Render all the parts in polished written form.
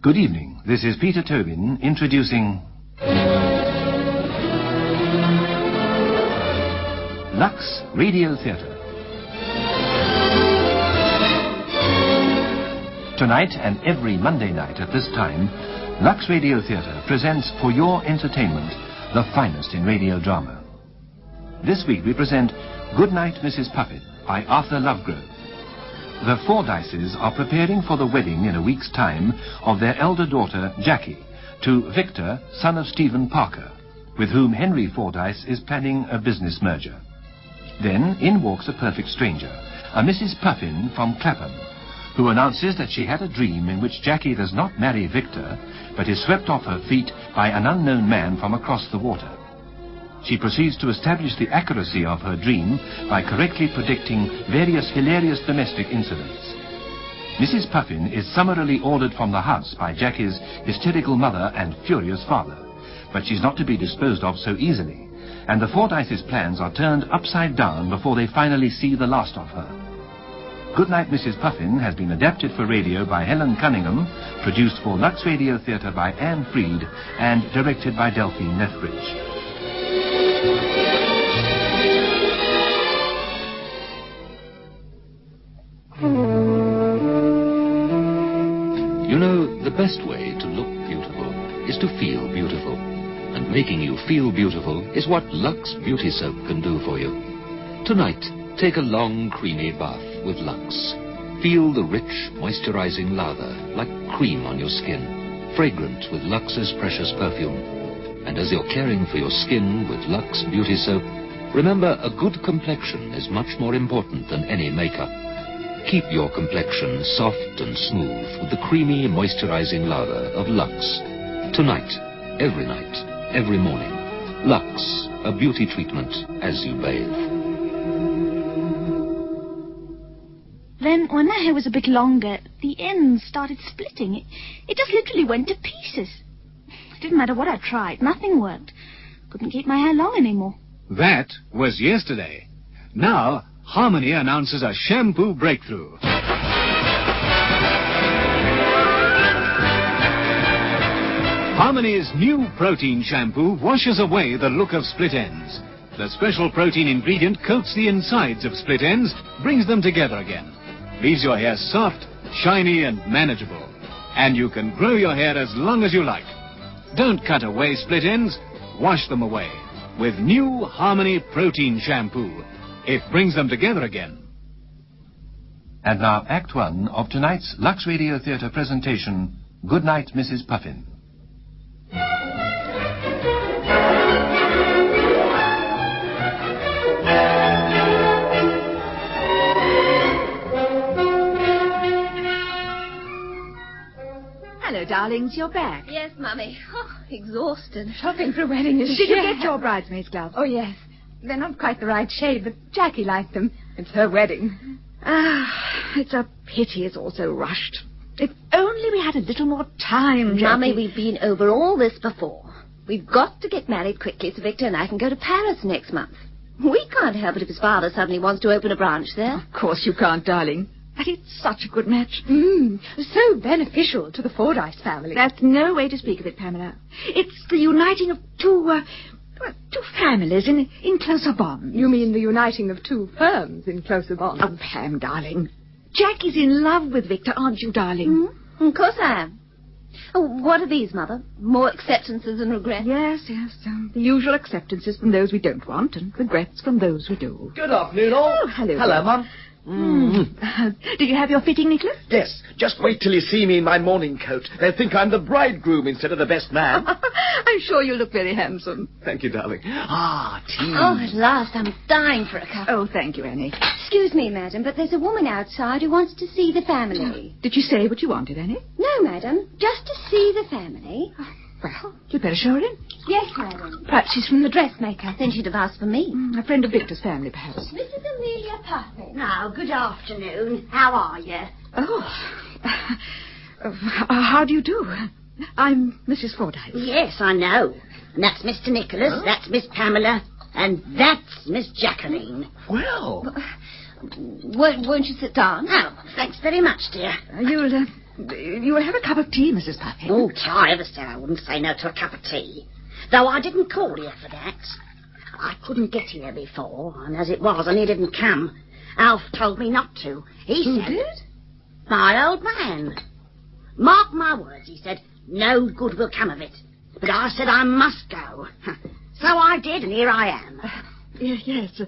Good evening. This is Peter Tobin introducing Lux Radio Theatre. Tonight and every Monday night at this time, Lux Radio Theatre presents for your entertainment the finest in radio drama. This week we present Goodnight, Mrs. Puffin by Arthur Lovegrove. The Fordyces are preparing for the wedding in a week's time of their elder daughter, Jackie, to Victor, son of Stephen Parker, with whom Henry Fordyce is planning a business merger. Then in walks a perfect stranger, a Mrs. Puffin from Clapham, who announces that she had a dream in which Jackie does not marry Victor, but is swept off her feet by an unknown man from across the water. She proceeds to establish the accuracy of her dream by correctly predicting various hilarious domestic incidents. Mrs. Puffin is summarily ordered from the house by Jackie's hysterical mother and furious father, but she's not to be disposed of so easily, and the Fordyces' plans are turned upside down before they finally see the last of her. Goodnight, Mrs. Puffin has been adapted for radio by Helen Cunningham, produced for Lux Radio Theatre by Anne Freed, and directed by Delphine Lethbridge. You know, the best way to look beautiful is to feel beautiful. And making you feel beautiful is what Lux Beauty Soap can do for you. Tonight, take a long, creamy bath with Lux. Feel the rich, moisturizing lather, like cream on your skin, fragrant with Lux's precious perfume. And as you're caring for your skin with Lux Beauty Soap, remember a good complexion is much more important than any makeup. Keep your complexion soft and smooth with the creamy, moisturizing lather of Lux. Tonight, every morning. Lux, a beauty treatment as you bathe. Then, when my hair was a bit longer, the ends started splitting. It just literally went to pieces. It didn't matter what I tried. Nothing worked. Couldn't keep my hair long anymore. That was yesterday. Now, Harmony announces a shampoo breakthrough. Harmony's new protein shampoo washes away the look of split ends. The special protein ingredient coats the insides of split ends, brings them together again. Leaves your hair soft, shiny, and manageable. And you can grow your hair as long as you like. Don't cut away split ends, wash them away with new Harmony Protein Shampoo. It brings them together again. And now Act 1 of tonight's Lux Radio Theatre presentation, Goodnight, Mrs. Puffin. Hello, darlings, you're back. Yes, Mummy. Oh, exhausted. Shopping for a wedding, is Did you get your bridesmaids' gloves? Oh, yes. They're not quite the right shade, but Jackie liked them. It's her wedding. It's a pity it's all so rushed. If only we had a little more time, Jackie. Mummy, we've been over all this before. We've got to get married quickly so Victor and I can go to Paris next month. We can't help it if his father suddenly wants to open a branch there. Of course you can't, darling. But it's such a good match. So beneficial to the Fordyce family. That's no way to speak of it, Pamela. It's the uniting of two families in closer bonds. You mean the uniting of two firms in closer bonds? Oh, Pam, darling. Jackie's in love with Victor, aren't you, darling? Of course I am. Oh, what are these, Mother? More acceptances and regrets? Yes. The usual acceptances from those we don't want and regrets from those we do. Good afternoon, all. Oh, hello. Hello, Mum. Did you have your fitting, Nicholas? Yes, just wait till you see me in my morning coat. They'll think I'm the bridegroom instead of the best man. I'm sure you look very handsome. Thank you, darling. Tea. Oh, at last, I'm dying for a cup. Oh, thank you, Annie. Excuse me, madam, but there's a woman outside who wants to see the family. Did you say what you wanted, Annie? No, madam, just to see the family. Well, you'd better show her in. Yes, madam. Perhaps she's from the dressmaker. Then she'd have asked for me. A friend of Victor's family, perhaps. Mrs. Amelia Puffin. Now, good afternoon. How are you? Oh, how do you do? I'm Mrs. Fordyce. Yes, I know. And that's Mr. Nicholas, that's Miss Pamela, and that's Miss Jacqueline. Well. Won't you sit down? Oh, thanks very much, dear. You will have a cup of tea, Mrs. Puffin. Oh, I ever said I wouldn't say no to a cup of tea. Though I didn't call you for that. I couldn't get here before, and as it was, and he didn't come. Alf told me not to. He said... Who did? My old man. Mark my words, he said, no good will come of it. But I said I must go. So I did, and here I am. Yes.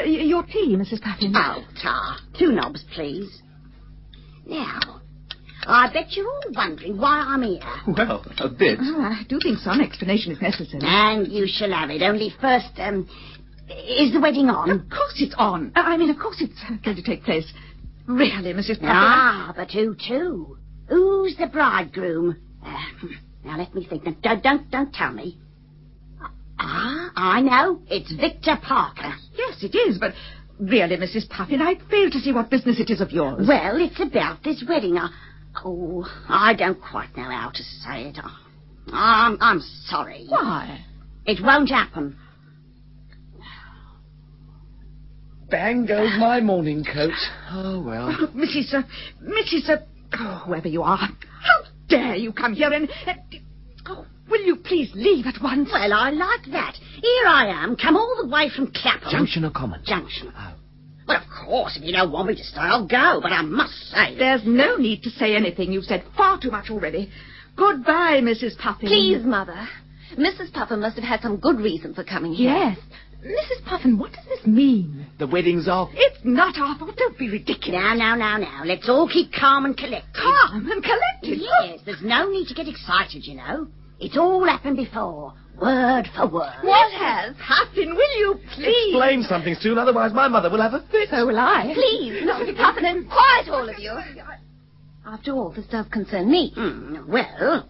Your tea, Mrs. Puffin. Oh, tar. 2 knobs, please. Now, I bet you're all wondering why I'm here. Well, a bit. Oh, I do think some explanation is necessary. And you shall have it. Only first, is the wedding on? Of course it's on. Of course it's going to take place. Really, Mrs. Puffin. Ah, but who to? Who's the bridegroom? Now, let me think. Now, don't tell me. I know. It's Victor Parker. Yes, it is, but really, Mrs. Puffin, I fail to see what business it is of yours. Well, it's about this wedding. I don't quite know how to say it. I'm sorry. Why? It won't happen. Bang goes my morning coat. Oh, well. Oh, Mrs. Whoever you are, how dare you come here and... will you please leave at once? Well, I like that. Here I am, come all the way from Clapham. Junction or Common? Junction. Oh. Well, of course, if you don't want me to stay, I'll go, but I must say... There's no need to say anything. You've said far too much already. Goodbye, Mrs. Puffin. Please, Mother. Mrs. Puffin must have had some good reason for coming here. Yes. Mrs. Puffin, what does this mean? The wedding's off. It's not off. Oh, don't be ridiculous. Now. Let's all keep calm and collected. Calm and collected? Yes, there's no need to get excited, you know. It's all happened before, word for word. What has? Puffin, will you please? Explain something soon, otherwise my mother will have a fit. So will I. Please, Mrs. Puffin, quiet all of you. After all, this does concern me. Well,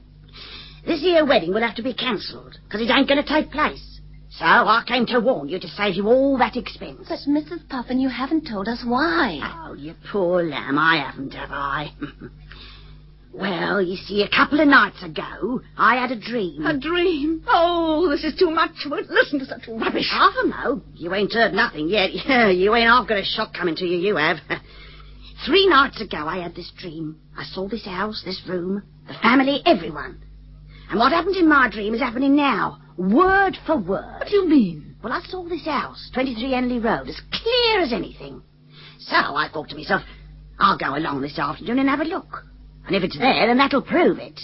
this here wedding will have to be cancelled, because it ain't going to take place. So I came to warn you to save you all that expense. But, Mrs. Puffin, you haven't told us why. Oh, you poor lamb, I haven't, have I? Well, you see, a couple of nights ago, I had a dream. A dream? Oh, this is too much. I won't listen to such rubbish. Half a mo. You ain't heard nothing yet. You ain't half got a shock coming to you, you have. 3 nights ago, I had this dream. I saw this house, this room, the family, everyone. And what happened in my dream is happening now, word for word. What do you mean? Well, I saw this house, 23 Henley Road, as clear as anything. So I thought to myself, I'll go along this afternoon and have a look. And if it's there, then that'll prove it.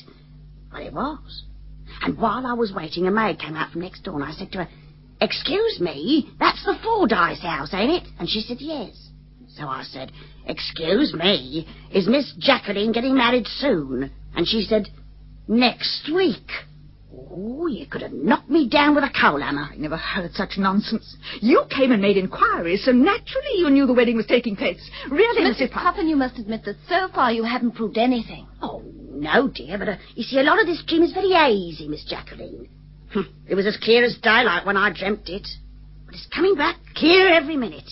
Well, it was. And while I was waiting, a maid came out from next door, and I said to her, "Excuse me, that's the Fordyce house, ain't it?" And she said, "Yes." So I said, "Excuse me, is Miss Jacqueline getting married soon?" And she said, "Next week." Oh, you could have knocked me down with a coal hammer. I never heard such nonsense. You came and made inquiries, so naturally you knew the wedding was taking place. Really, Mrs. Puffin, you must admit that so far you haven't proved anything. Oh, no, dear, but you see, a lot of this dream is very hazy, Miss Jacqueline. It was as clear as daylight when I dreamt it. But it's coming back clear every minute.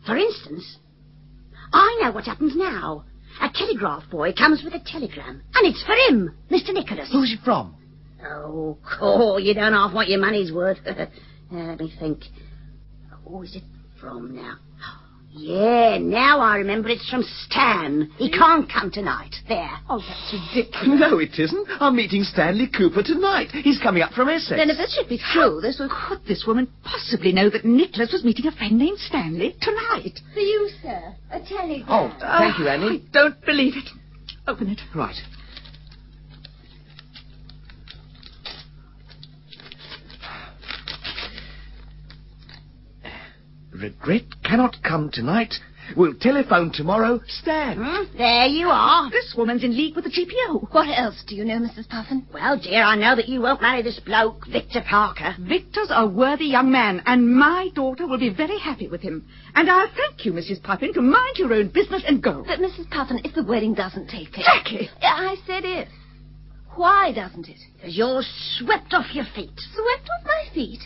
For instance, I know what happens now. A telegraph boy comes with a telegram, and it's for him, Mr. Nicholas. Who's he from? Oh, Cor, you don't half want your money's worth. Let me think. Who is it from now? Yeah, now I remember. It's from Stan. He can't come tonight. There. Oh, that's ridiculous. No, it isn't. I'm meeting Stanley Cooper tonight. He's coming up from Essex. Then if this should be true, this was... Could this woman possibly know that Nicholas was meeting a friend named Stanley tonight? For you, sir. A telegram. Oh, thank you, Annie. I don't believe it. Open it. Right. Regret cannot come tonight. We'll telephone tomorrow. Stan. There you are. This woman's in league with the GPO. What else do you know, Mrs. Puffin? Well, dear, I know that you won't marry this bloke, Victor Parker. Victor's a worthy young man, and my daughter will be very happy with him. And I'll thank you, Mrs. Puffin, to mind your own business and go. But, Mrs. Puffin, if the wedding doesn't take place... Jackie! I said if. Why doesn't it? Because you're swept off your feet. Swept off my feet?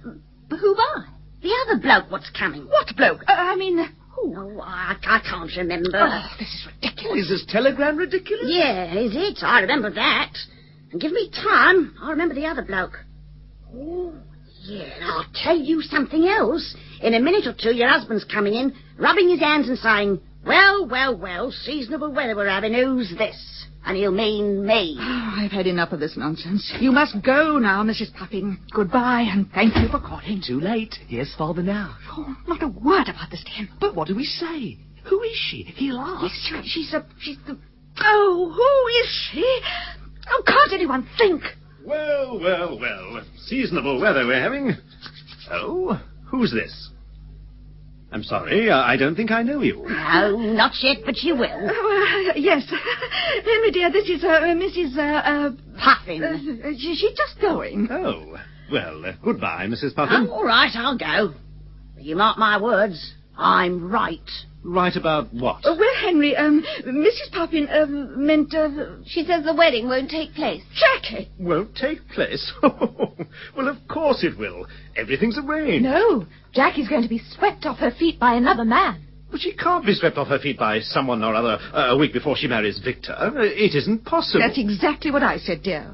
Who by? The other bloke what's coming. What bloke? Who? Oh, I can't remember. Oh, this is ridiculous. Is this telegram ridiculous? Yeah, is it? I remember that. And give me time, I'll remember the other bloke. Oh, yeah, and I'll tell you something else. In a minute or two, your husband's coming in, rubbing his hands and saying, Well, well, well, seasonable weather we're having. Who's this? And he'll mean me. Oh, I've had enough of this nonsense. You must go now, Mrs. Puffin. Goodbye, and thank you for calling. Too late. Here's Father now. Oh, not a word about this to him. But what do we say? Who is she? He'll ask. She's the... Oh, who is she? Oh, can't anyone think? Well, well, well. Seasonable weather we're having. Oh, who's this? I'm sorry, I don't think I know you. No, not yet, but you will. Yes. Henry, dear, this is Mrs. Puffin. She's just going. Oh, well, goodbye, Mrs. Puffin. All right, I'll go. But you mark my words, I'm right. Right about what? Well, Henry, Mrs. Puffin, meant, She says the wedding won't take place. Jackie! Won't take place? Well, of course it will. Everything's arranged. No, Jackie's going to be swept off her feet by another man. But she can't be swept off her feet by someone or other a week before she marries Victor. It isn't possible. That's exactly what I said, dear.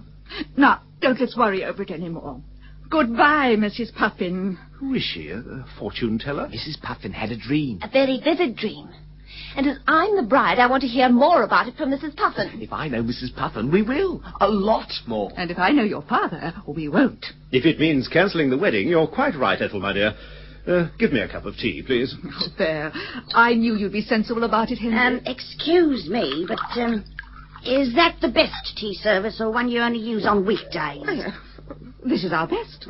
Now, don't let's worry over it anymore. Goodbye, Mrs. Puffin. Who is she? A fortune teller? Mrs. Puffin had a dream. A very vivid dream. And as I'm the bride, I want to hear more about it from Mrs. Puffin. If I know Mrs. Puffin, we will. A lot more. And if I know your father, we won't. If it means cancelling the wedding, you're quite right, Ethel, my dear. Give me a cup of tea, please. Oh, there. I knew you'd be sensible about it, Henry. Excuse me, but, is that the best tea service or one you only use on weekdays? This is our best.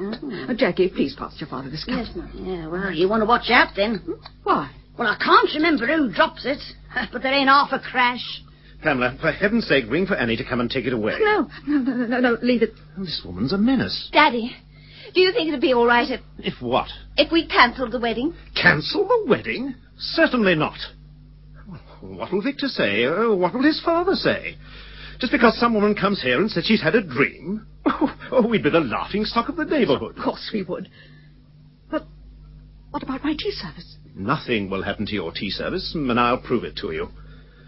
Jackie, please pass your father this cup. Yes, ma'am. Yeah, well, you want to watch out then. Why? Well, I can't remember who drops it, but there ain't half a crash. Pamela, for heaven's sake, ring for Annie to come and take it away. No, leave it. This woman's a menace. Daddy, do you think it'd be all right If what? if we cancelled the wedding? Cancel the wedding? Certainly not. What will Victor say? What will his father say? Just because some woman comes here and says she's had a dream? Oh, we'd be the laughingstock of the neighbourhood. Of course we would. But what about my tea service? Nothing will happen to your tea service, and I'll prove it to you.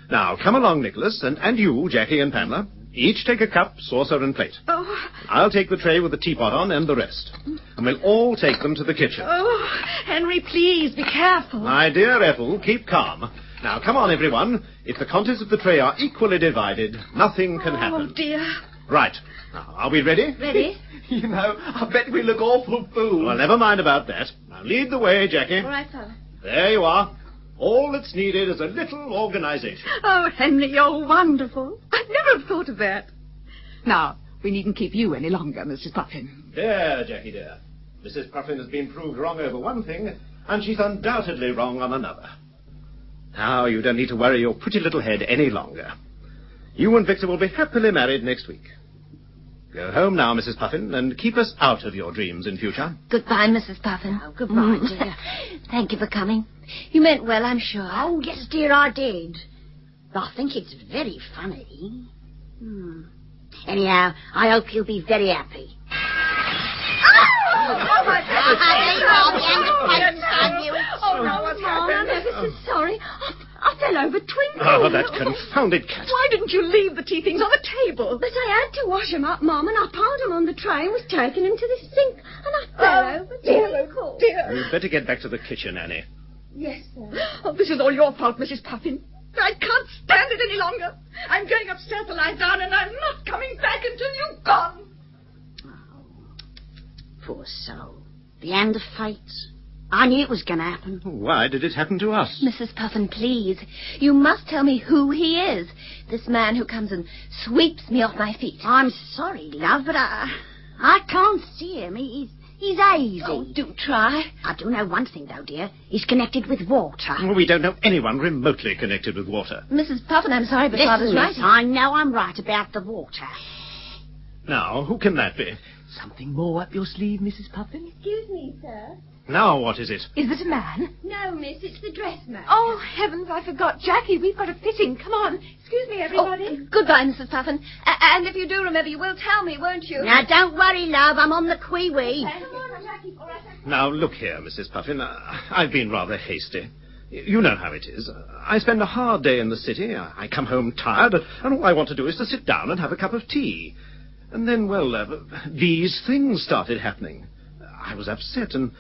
Now, come along, Nicholas, and you, Jackie and Pamela. Each take a cup, saucer, and plate. Oh. I'll take the tray with the teapot on and the rest. And we'll all take them to the kitchen. Oh, Henry, please, be careful. My dear Ethel, keep calm. Now, come on, everyone. If the contents of the tray are equally divided, nothing can happen. Oh, dear. Right. Now, are we ready? Ready? You know, I bet we look awful fools. Well, never mind about that. Now, lead the way, Jackie. All right, Father. There you are. All that's needed is a little organization. Oh, Henry, you're wonderful. I'd never have thought of that. Now, we needn't keep you any longer, Mrs. Puffin. There, Jackie, dear. Mrs. Puffin has been proved wrong over one thing, and she's undoubtedly wrong on another. Now, you don't need to worry your pretty little head any longer. You and Victor will be happily married next week. Go home now, Mrs. Puffin, and keep us out of your dreams in future. Goodbye, Mrs. Puffin. Oh, goodbye, dear. Thank you for coming. You meant well, I'm sure. Oh, yes, dear, I did. But I think it's very funny. Anyhow, I hope you'll be very happy. Oh, my God. Oh, no, Mom, I'm ever so sorry. I fell over Twinkle. Oh, that confounded cat. Why didn't you leave the tea things on the table? But I had to wash him up, Mom, and I piled him on the tray and was taking him to the sink, and I fell over Twinkle. Dear. You'd better get back to the kitchen, Annie. Yes, sir. Oh, this is all your fault, Mrs. Puffin. I can't stand it any longer. I'm going upstairs to lie down, and I'm not coming back until you've gone. Poor soul. The end of fate. I knew it was going to happen. Why did it happen to us? Mrs. Puffin, please. You must tell me who he is. This man who comes and sweeps me off my feet. I'm sorry, love, but I can't see him. He's hazy. Oh, do try. I do know one thing, though, dear. He's connected with water. Well, we don't know anyone remotely connected with water. Mrs. Puffin, I'm sorry, but Father's Listen, right. miss, I know I'm right about the water. Now, who can that be? Something more up your sleeve, Mrs. Puffin? Excuse me, sir. Now, what is it? Is it a man? No, miss, it's the dressmaker. Oh, heavens, I forgot. Jackie, we've got a fitting. Come on. Excuse me, everybody. Oh, goodbye, Mrs. Puffin. And if you do remember, you will tell me, won't you? Now, don't worry, love. I'm on the quee-wee. Come on, Jackie. All right. Now, look here, Mrs. Puffin. I've been rather hasty. You know how it is. I spend a hard day in the city. I come home tired, and all I want to do is to sit down and have a cup of tea. And then, well, these things started happening. I was upset, and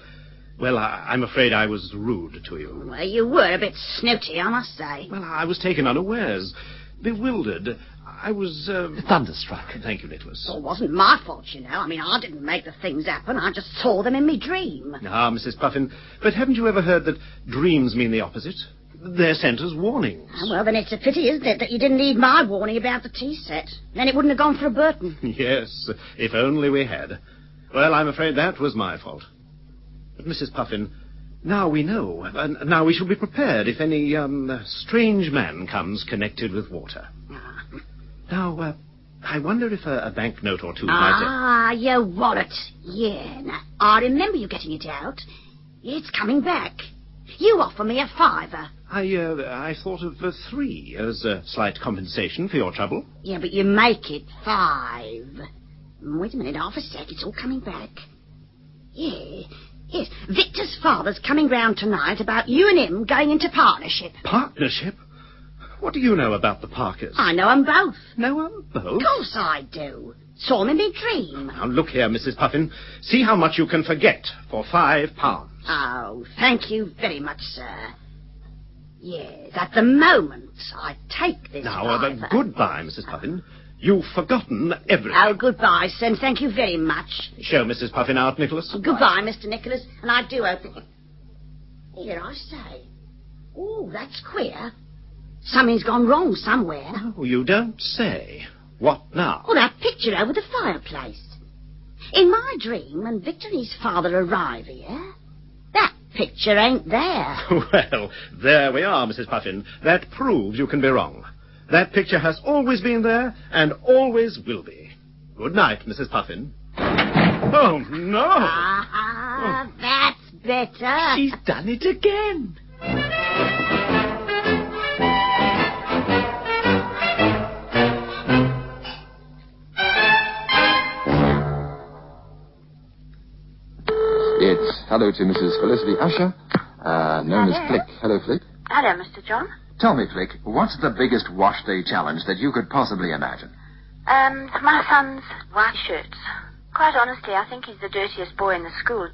Well, I'm afraid I was rude to you. Well, you were a bit snooty, I must say. Well, I was taken unawares. Bewildered. I was, Thunderstruck. Thank you, Nicholas. Well, it wasn't my fault, you know. I mean, I didn't make the things happen. I just saw them in me dream. Ah, Mrs. Puffin, but haven't you ever heard that dreams mean the opposite? They're sent as warnings. Well, then it's a pity, isn't it, that you didn't need my warning about the tea set. Then it wouldn't have gone for a Burton. Yes, if only we had. Well, I'm afraid that was my fault. But, Mrs. Puffin, now we know, and now we shall be prepared if any, strange man comes connected with water. Now, I wonder if a banknote or two might... Ah, your wallet. Yeah, now, I remember you getting it out. It's coming back. You offer me a £5. I thought of 3 as a slight compensation for your trouble. Yeah, but you make it 5. Wait a minute, half a sec, it's all coming back. Yeah, yes, Victor's father's coming round tonight about you and him going into partnership. Partnership? What do you know about the Parkers? I know 'em both. Know 'em both? Of course I do. Saw 'em in me dream. Now, look here, Mrs. Puffin. See how much you can forget for £5. Oh, thank you very much, sir. Yes, at the moment, I take this Now, £5. goodbye, Mrs. Puffin. You've forgotten everything. Oh, goodbye, sir, and thank you very much. Show Mrs. Puffin out, Nicholas. Goodbye, Mr. Nicholas, and I do hope that... Here, I say. Oh, that's queer. Something's gone wrong somewhere. Oh, you don't say. What now? Oh, that picture over the fireplace. In my dream, when Victor and his father arrive here, that picture ain't there. Well, there we are, Mrs. Puffin. That proves you can be wrong. That picture has always been there and always will be. Good night, Mrs. Puffin. Oh, no! Ah, that's better. She's done it again. It's hello to Mrs. Felicity Usher, known as Flick. Hello, Flick. Hello, Mr. John. Tell me, Flick, what's the biggest wash day challenge that you could possibly imagine? My son's white shirts. Quite honestly, I think he's the dirtiest boy in the school.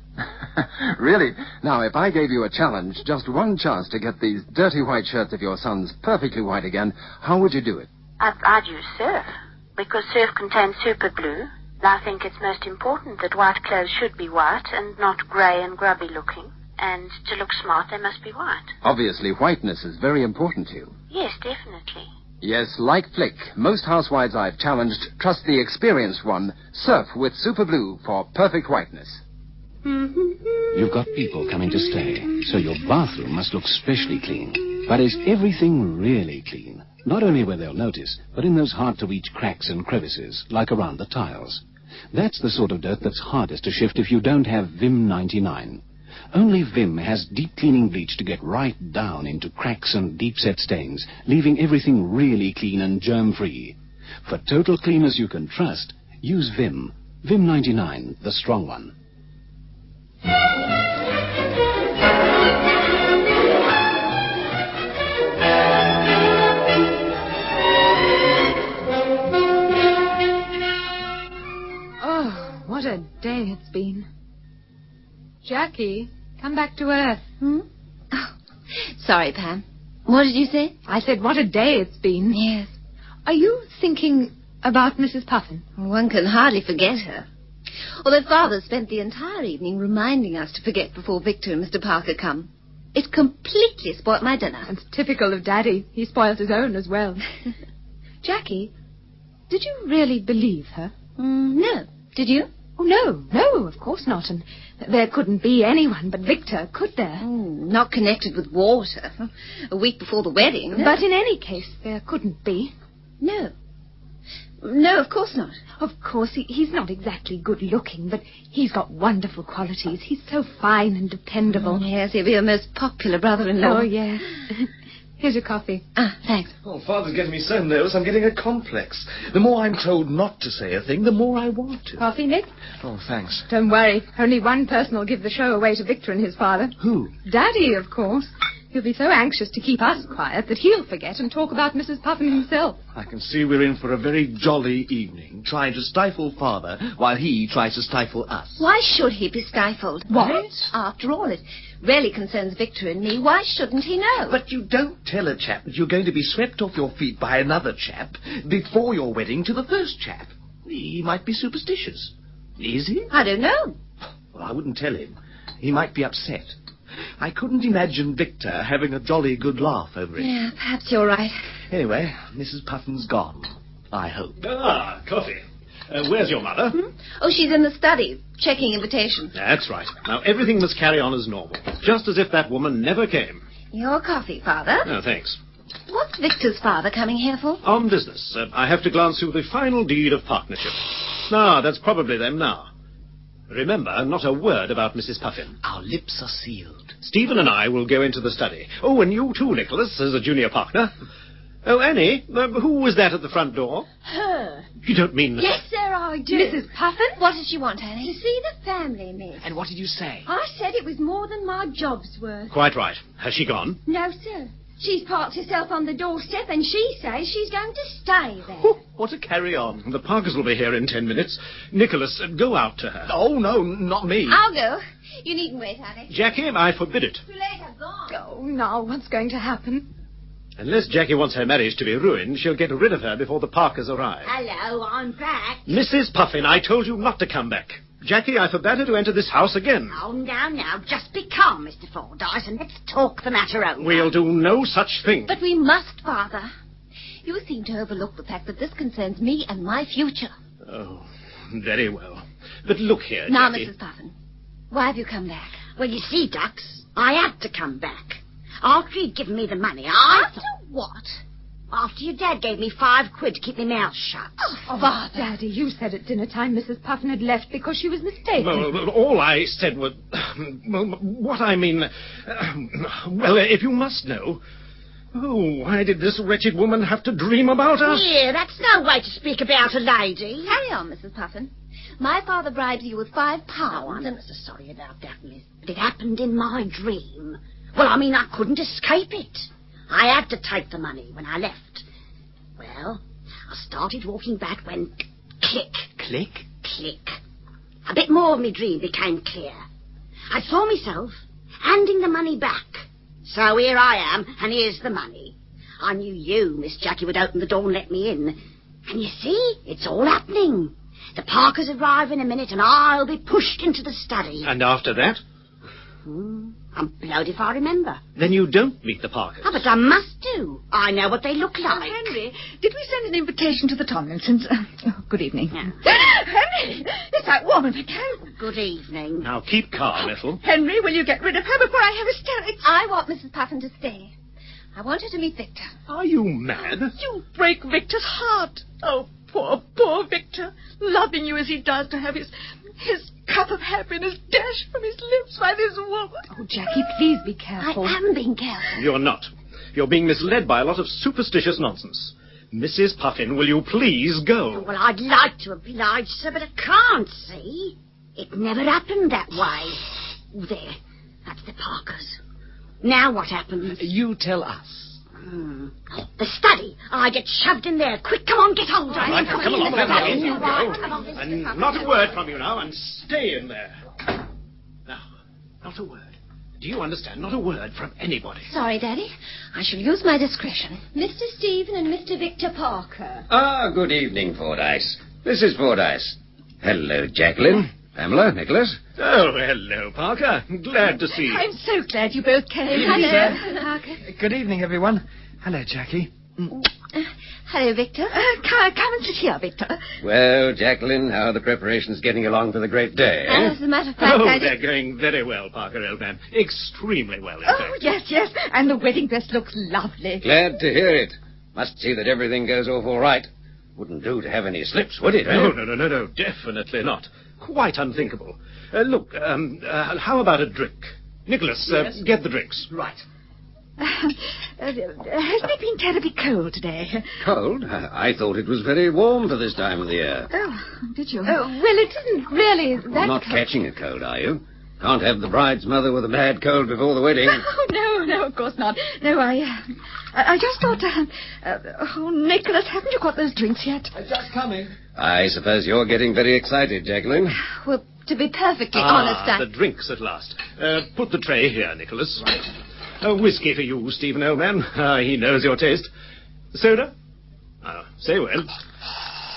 Really? Now, if I gave you a challenge, just one chance to get these dirty white shirts of your son's perfectly white again, how would you do it? I'd use surf, because surf contains super glue. I think it's most important that white clothes should be white and not grey and grubby looking. And to look smart, they must be white. Obviously, whiteness is very important to you. Yes, definitely. Yes, like Flick, most housewives I've challenged trust the experienced one, Surf with Super Blue for perfect whiteness. You've got people coming to stay, so your bathroom must look specially clean. But is everything really clean? Not only where they'll notice, but in those hard-to-reach cracks and crevices, like around the tiles. That's the sort of dirt that's hardest to shift if you don't have Vim 99. Only Vim has deep cleaning bleach to get right down into cracks and deep-set stains, leaving everything really clean and germ-free. For total cleaners you can trust, use Vim. Vim 99, the strong one. Oh, what a day it's been. Jackie, come back to earth. Oh, sorry, Pam. What did you say? I said, what a day it's been. Yes. Are you thinking about Mrs. Puffin? One can hardly forget her. Although Father spent the entire evening reminding us to forget before Victor and Mr. Parker come. It completely spoilt my dinner. It's typical of Daddy. He spoilt his own as well. Jackie, did you really believe her? No. Did you? Oh, no, of course not. And there couldn't be anyone but Victor, could there? Not connected with water. A week before the wedding. No. But in any case, there couldn't be. No. No, of course not. Of course, he's not exactly good-looking, but he's got wonderful qualities. He's so fine and dependable. Yes, he'll be a most popular brother-in-law. Oh, yes. Here's your coffee. Thanks. Oh, Father's getting me so nervous, I'm getting a complex. The more I'm told not to say a thing, the more I want to. Coffee, Nick? Oh, thanks. Don't worry. Only one person will give the show away to Victor and his father. Who? Daddy, of course. He'll be so anxious to keep us quiet that he'll forget and talk about Mrs. Puffin himself. I can see we're in for a very jolly evening, trying to stifle Father while he tries to stifle us. Why should he be stifled? What? After all, it really concerns Victor and me. Why shouldn't he know? But you don't tell a chap that you're going to be swept off your feet by another chap before your wedding to the first chap. He might be superstitious. Is he? I don't know. Well, I wouldn't tell him. He might be upset. I couldn't imagine Victor having a jolly good laugh over it. Yeah, perhaps you're right. Anyway, Mrs. Puffin's gone. I hope. Ah, coffee. Where's your mother? Oh, she's in the study, checking invitations. That's right. Now, everything must carry on as normal, just as if that woman never came. Your coffee, Father. No, thanks. What's Victor's father coming here for? On business. I have to glance through the final deed of partnership. Ah, that's probably them now. Remember, not a word about Mrs. Puffin. Our lips are sealed. Stephen and I will go into the study. Oh, and you too, Nicholas, as a junior partner. Oh, Annie, who was that at the front door? Her. You don't mean... Yes, sir, I do. Mrs. Puffin? What does she want, Annie? To see the family, miss. And what did you say? I said it was more than my job's worth. Quite right. Has she gone? No, sir. She's parked herself on the doorstep and she says she's going to stay there. Oh, what a carry-on. The Parkers will be here in 10 minutes. Nicholas, go out to her. Oh, no, not me. I'll go. You needn't wait, Annie. Jackie, I forbid it. Too late, I've gone. Oh, now what's going to happen? Unless Jackie wants her marriage to be ruined, she'll get rid of her before the Parkers arrive. Hello, I'm back. Mrs. Puffin, I told you not to come back. Jackie, I forbade her to enter this house again. Oh, now, just be calm, Mr. Fordyce, and let's talk the matter over. We'll do no such thing. But we must, Father. You seem to overlook the fact that this concerns me and my future. Oh, very well. But look here, Now, Jackie. Mrs. Puffin, why have you come back? Well, you see, Dux, I had to come back. After he'd given me the money, After what? After your dad gave me £5 to keep my mouth shut. Oh, Father. Daddy, you said at dinner time Mrs. Puffin had left because she was mistaken. Well, all I said was... Well, what I mean... Well, if you must know... Oh, why did this wretched woman have to dream about us? Yeah, that's no way to speak about a lady. Carry on, Mrs. Puffin. My father bribes you with £5. Oh, I'm so sorry about that, miss. But it happened in my dream. Well, I mean, I couldn't escape it. I had to take the money when I left. Well, I started walking back when... Click. Click? Click. A bit more of my dream became clear. I saw myself handing the money back. So here I am, and here's the money. I knew you, Miss Jackie, would open the door and let me in. And you see, it's all happening. The Parkers arrive in a minute, and I'll be pushed into the study. And after that? I'm blowed if I remember. Then you don't meet the Parkers. Oh, but I must do. I know what they look like. Henry, did we send an invitation to the Tomlinsons? Good evening. Yeah. Henry, it's that woman again. Good evening. Now, keep calm, Ethel. Henry, will you get rid of her before I have hysterics? I want Mrs. Puffin to stay. I want her to meet Victor. Are you mad? You break Victor's heart. Oh, poor Victor. Loving you as he does, to have his cup of happiness dashed from his lips by this woman. Oh, Jackie, please be careful. I am being careful. You're not. You're being misled by a lot of superstitious nonsense. Mrs. Puffin, will you please go? Well, I'd like to oblige, sir, but I can't, see? It never happened that way. Oh, there. That's the Parkers. Now what happens? You tell us. The study. I get shoved in there. Quick, come on, get hold of Right, it. come along, then, Jackie. You go. Come on, Mr. And Puffin. not a word from you now, and stay in there. Now, not a word. Do you understand? Not a word from anybody. Sorry, Daddy. I shall use my discretion. Mr. Stephen and Mr. Victor Parker. Ah, good evening, Fordyce. Mrs. Fordyce. Hello, Jacqueline. Pamela, Nicholas. Oh, hello, Parker. Glad to see you. I'm so glad you both came. Hello. Mr. Parker. Good evening, everyone. Hello, Jackie. Hello, Victor. Come and sit here, Victor. Well, Jacqueline, how are the preparations getting along for the great day? As a matter of fact, Oh, I they're going very well, Parker, old man. Extremely well, in Oh, fact. yes. And the wedding dress looks lovely. Glad to hear it. Must see that everything goes off all right. Wouldn't do to have any slips, would it? No, definitely not. Quite unthinkable. Look, how about a drink? Nicholas, get the drinks. Right. Has it been terribly cold today? Cold? I thought it was very warm for this time of the year. Oh, did you? Well, it isn't really that Not cold. catching a cold, are you? Can't have the bride's mother with a bad cold before the wedding. Oh, no, of course not. No, I just thought, oh, Nicholas, haven't you got those drinks yet? Just coming. I suppose you're getting very excited, Jacqueline. Well, to be perfectly honest, the drinks at last. Put the tray here, Nicholas. Right. Whiskey for you, Stephen, old man. He knows your taste. Soda? Say well.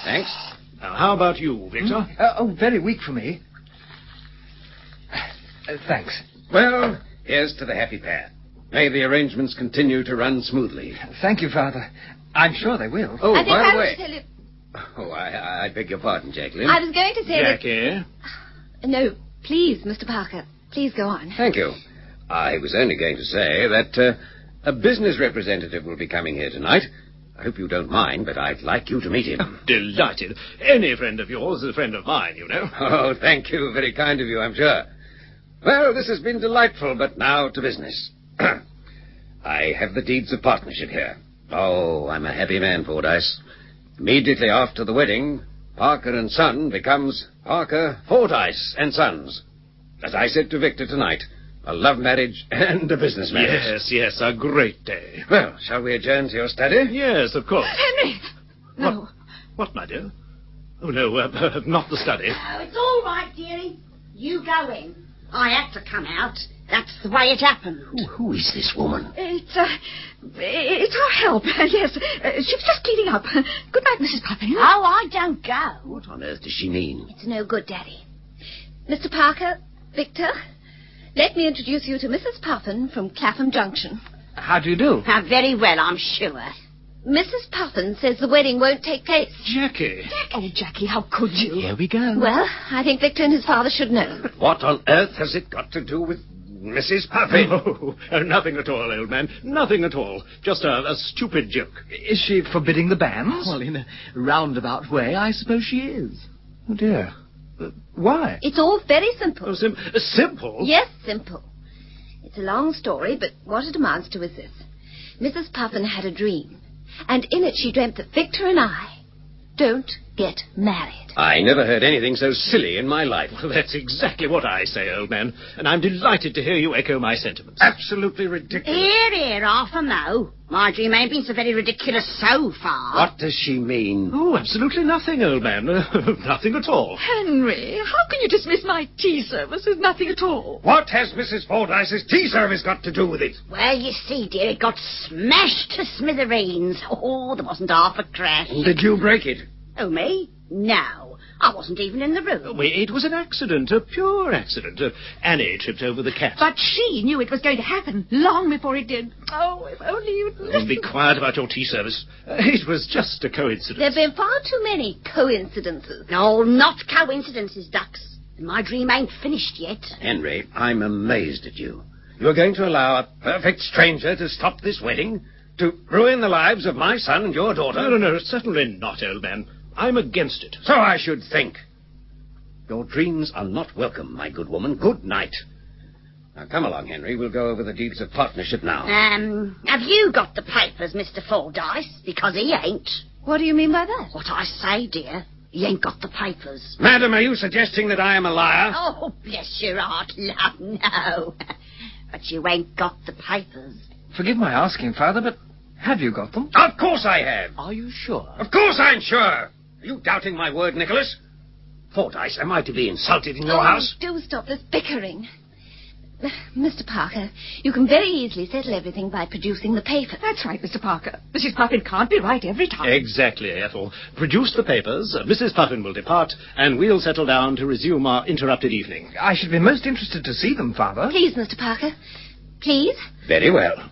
Thanks. Now, how about you, Victor? Very weak for me. Thanks. Well, here's to the happy pair. May the arrangements continue to run smoothly. Thank you, Father. I'm sure they will. Oh, I think by I the way... would tell you... Oh, I beg your pardon, Jacqueline. I was going to say Jackie? No, please, Mr. Parker. Please go on. Thank you. I was only going to say that a business representative will be coming here tonight. I hope you don't mind, but I'd like you to meet him. Delighted. Any friend of yours is a friend of mine, you know. Oh, thank you. Very kind of you, I'm sure. Well, this has been delightful, but now to business. I have the deeds of partnership here. Oh, I'm a happy man, Fordyce. Immediately after the wedding, Parker and Son becomes Parker, Fordyce and Sons. As I said to Victor tonight, a love marriage and a business marriage. Yes, a great day. Well, shall we adjourn to your study? Yes, of course. Henry! No. What, my dear? Oh, no, not the study. Oh, it's all right, dearie. You go in. I had to come out. That's the way it happened. Who is this woman? It's our help. Yes, she was just cleaning up. Good night, Mrs. Puffin. Oh, I don't go. What on earth does she mean? It's no good, Daddy. Mr. Parker, Victor, let me introduce you to Mrs. Puffin from Clapham Junction. How do you do? Very well, I'm sure. Mrs. Puffin says the wedding won't take place. Jackie. Oh, Jackie, how could you? Here we go. Well, I think Victor and his father should know. What on earth has it got to do with Mrs. Puffin? Oh, nothing at all, old man. Nothing at all. Just a stupid joke. Is she forbidding the banns? Well, in a roundabout way, I suppose she is. Oh, dear. Why? It's all very simple. Oh, simple? Yes, simple. It's a long story, but what it amounts to is this. Mrs. Puffin had a dream, and in it she dreamt that Victor and I don't get married. I never heard anything so silly in my life. Well, that's exactly what I say, old man, and I'm delighted to hear you echo my sentiments. Absolutely ridiculous. Here, half a mo. My dream ain't been so very ridiculous so far. What does she mean? Oh, absolutely nothing, old man. Nothing at all. Henry, how can you dismiss my tea service as nothing at all? What has Mrs. Fordyce's tea service got to do with it? Well, you see, dear, it got smashed to smithereens. Oh, there wasn't half a crash. Did you break it? Oh, me? No. I wasn't even in the room. It was an accident, a pure accident. Annie tripped over the cat. But she knew it was going to happen long before it did. Oh, if only you'd listened. Be quiet about your tea service. It was just a coincidence. There have been far too many coincidences. No, not coincidences, ducks. And my dream ain't finished yet. Henry, I'm amazed at you. You're going to allow a perfect stranger to stop this wedding? To ruin the lives of my son and your daughter? No, certainly not, old man. I'm against it. So I should think. Your dreams are not welcome, my good woman. Good night. Now, come along, Henry. We'll go over the deeds of partnership now. Have you got the papers, Mr. Fordyce? Because he ain't. What do you mean by that? What I say, dear. He ain't got the papers. Madam, are you suggesting that I am a liar? Oh, bless your heart, love, no. But you ain't got the papers. Forgive my asking, Father, but have you got them? Of course I have. Are you sure? Of course I'm sure. Are you doubting my word, Nicholas? Fordyce, am I to be insulted in your house? Do stop this bickering. Mr. Parker, you can very easily settle everything by producing the papers. That's right, Mr. Parker. Mrs. Puffin can't be right every time. Exactly, Ethel. Produce the papers, Mrs. Puffin will depart, and we'll settle down to resume our interrupted evening. I should be most interested to see them, Father. Please, Mr. Parker. Please. Very well.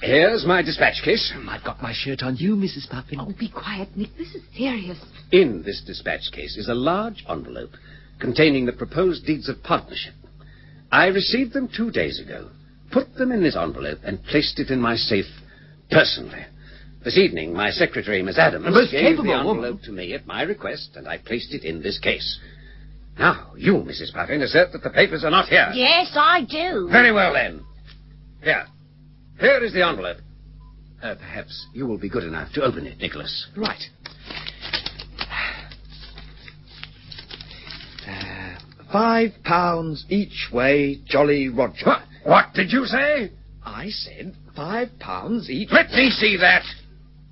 Here's my dispatch case. I've got my shirt on you, Mrs. Puffin. Oh, be quiet, Nick. This is serious. In this dispatch case is a large envelope containing the proposed deeds of partnership. I received them 2 days ago, put them in this envelope, and placed it in my safe personally. This evening, my secretary, Miss Adams, gave the envelope to me at my request, and I placed it in this case. Now, you, Mrs. Puffin, assert that the papers are not here. Yes, I do. Very well, then. Here is the envelope. Perhaps you will be good enough to open it, Nicholas. Right. £5 each way, Jolly Roger. What did you say? I said £5 each... Let me see that.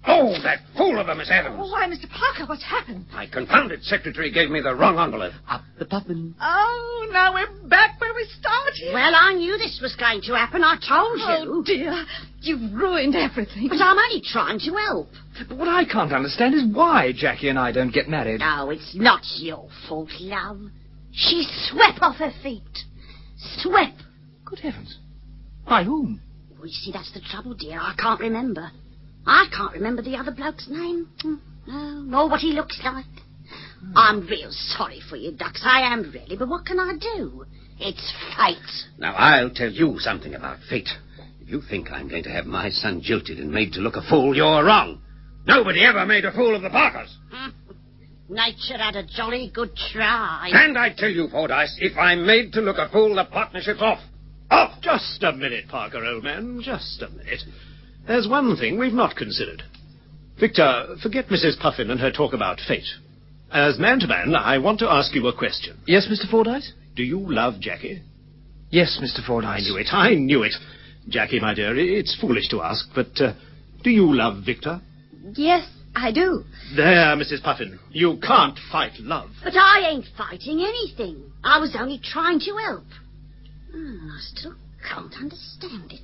Oh, that fool of a Miss Evans. Oh, why, Mr. Parker, what's happened? My confounded secretary gave me the wrong envelope. Up the puffin. Oh, now we're back where we started. Well, I knew this was going to happen. I told you. Oh, dear. You've ruined everything. But I'm only trying to help. But what I can't understand is why Jackie and I don't get married. Oh, it's not your fault, love. She swept off her feet. Swept. Good heavens. By whom? Well, you see, that's the trouble, dear. I can't remember. I can't remember the other bloke's name. No, nor what he looks like. I'm real sorry for you, Ducks. I am really, but what can I do? It's fate. Now, I'll tell you something about fate. If you think I'm going to have my son jilted and made to look a fool, you're wrong. Nobody ever made a fool of the Parkers. Nature had a jolly good try. And I tell you, Fordyce, if I'm made to look a fool, the partnership's off. Off! Just a minute, Parker, old man. Just a minute. There's one thing we've not considered. Victor, forget Mrs. Puffin and her talk about fate. As man to man, I want to ask you a question. Yes, Mr. Fordyce? Do you love Jackie? Yes, Mr. Fordyce. I knew it. Jackie, my dear, it's foolish to ask, but do you love Victor? Yes, I do. There, Mrs. Puffin. You can't fight love. But I ain't fighting anything. I was only trying to help. I still can't understand it.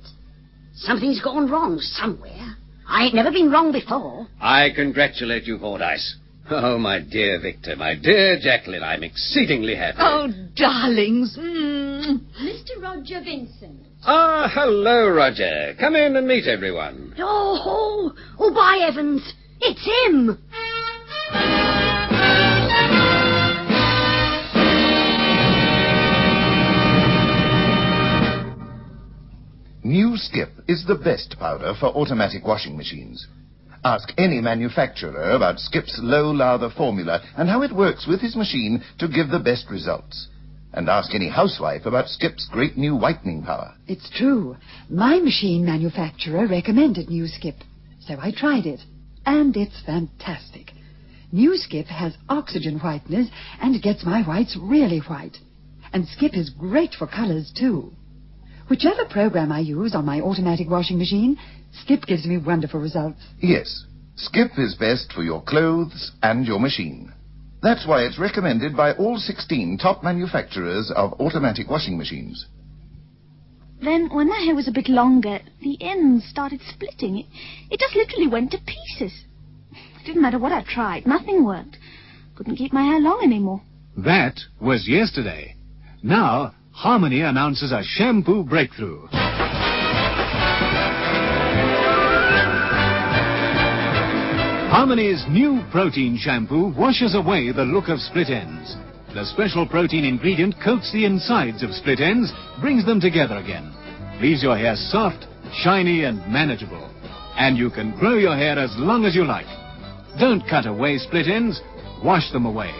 Something's gone wrong somewhere. I ain't never been wrong before. I congratulate you, Fordyce. Oh, my dear Victor, my dear Jacqueline, I'm exceedingly happy. Oh, darlings. Mr. Roger Vincent. Ah, hello, Roger. Come in and meet everyone. Oh, by heavens, it's him. New Skip is the best powder for automatic washing machines. Ask any manufacturer about Skip's low-lather formula and how it works with his machine to give the best results. And ask any housewife about Skip's great new whitening power. It's true. My machine manufacturer recommended New Skip, so I tried it. And it's fantastic. New Skip has oxygen whiteners, and it gets my whites really white. And Skip is great for colors, too. Whichever program I use on my automatic washing machine, Skip gives me wonderful results. Yes, Skip is best for your clothes and your machine. That's why it's recommended by all 16 top manufacturers of automatic washing machines. Then, when my hair was a bit longer, the ends started splitting. It just literally went to pieces. It didn't matter what I tried. Nothing worked. Couldn't keep my hair long anymore. That was yesterday. Now, Harmony announces a shampoo breakthrough. Harmony's new protein shampoo washes away the look of split ends. The special protein ingredient coats the insides of split ends, brings them together again. Leaves your hair soft, shiny, and manageable. And you can grow your hair as long as you like. Don't cut away split ends, wash them away.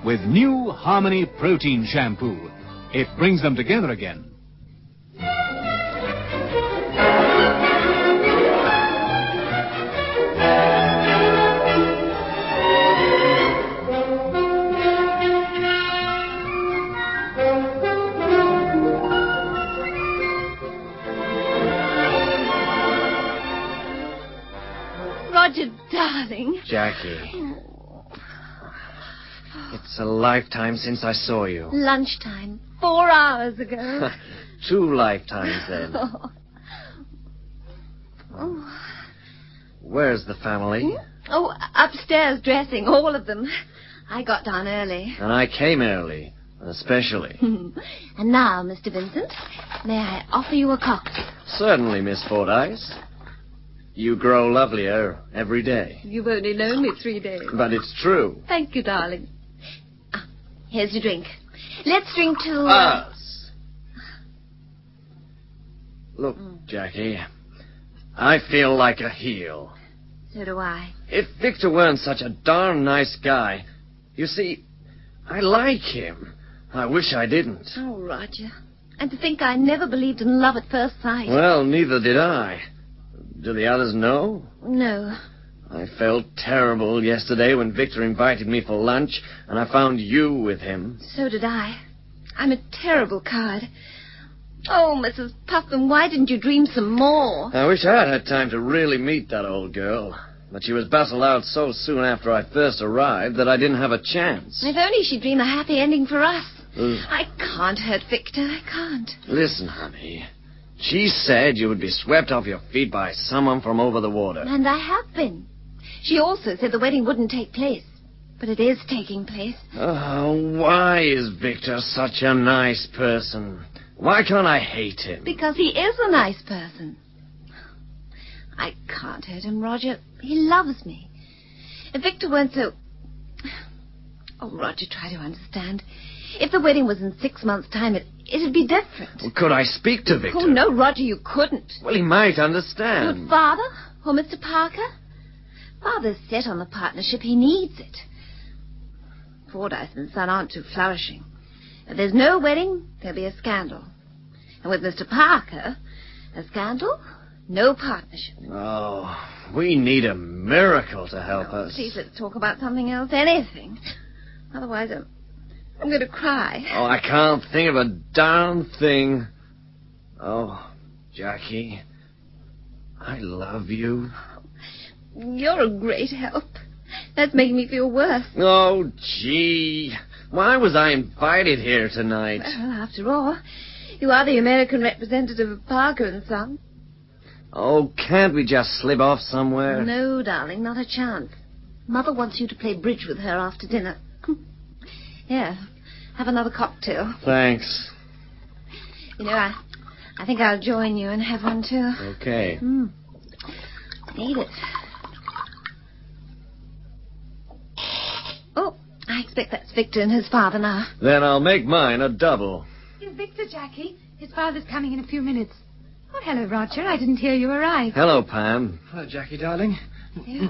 With new Harmony protein shampoo. It brings them together again. Roger, darling. Jackie. It's a lifetime since I saw you. Lunchtime. 4 hours ago. 2 lifetimes, then. Oh. Where's the family? Oh, upstairs dressing, all of them. I got down early. And I came early, especially. And now, Mr. Vincent, may I offer you a cocktail? Certainly, Miss Fordyce. You grow lovelier every day. You've only known me 3 days. But it's true. Thank you, darling. Here's your drink. Let's drink to... Us. Look, Jackie, I feel like a heel. So do I. If Victor weren't such a darn nice guy... You see, I like him. I wish I didn't. Oh, Roger. And to think I never believed in love at first sight. Well, neither did I. Do the others know? No. I felt terrible yesterday when Victor invited me for lunch, and I found you with him. So did I. I'm a terrible coward. Oh, Mrs. Puffin, why didn't you dream some more? I wish I had time to really meet that old girl. But she was bustled out so soon after I first arrived that I didn't have a chance. If only she'd dream a happy ending for us. Ugh. I can't hurt Victor, I can't. Listen, honey. She said you would be swept off your feet by someone from over the water. And I have been. She also said the wedding wouldn't take place. But it is taking place. Oh, why is Victor such a nice person? Why can't I hate him? Because he is a nice person. I can't hurt him, Roger. He loves me. If Victor weren't so... Oh, Roger, try to understand. If the wedding was in 6 months' time, it'd be different. Well, could I speak to Victor? Oh, no, Roger, you couldn't. Well, he might understand. Would Father or Mr. Parker? Father's set on the partnership. He needs it. Fordyce and Son aren't too flourishing. If there's no wedding, there'll be a scandal. And with Mr. Parker, a scandal, no partnership. Oh, we need a miracle to help us. Please, let's talk about something else, anything. Otherwise, I'm going to cry. Oh, I can't think of a darn thing. Oh, Jackie, I love you. You're a great help. That's making me feel worse. Oh, gee. Why was I invited here tonight? Well, after all, you are the American representative of Parker and Son. Oh, can't we just slip off somewhere? No, darling, not a chance. Mother wants you to play bridge with her after dinner. Here, have another cocktail. Thanks. You know, I think I'll join you and have one too. Okay. Need it. Oh, I expect that's Victor and his father now. Then I'll make mine a double. Here's Victor, Jackie. His father's coming in a few minutes. Oh, hello, Roger. I didn't hear you arrive. Hello, Pam. Hello, Jackie, darling. Yeah.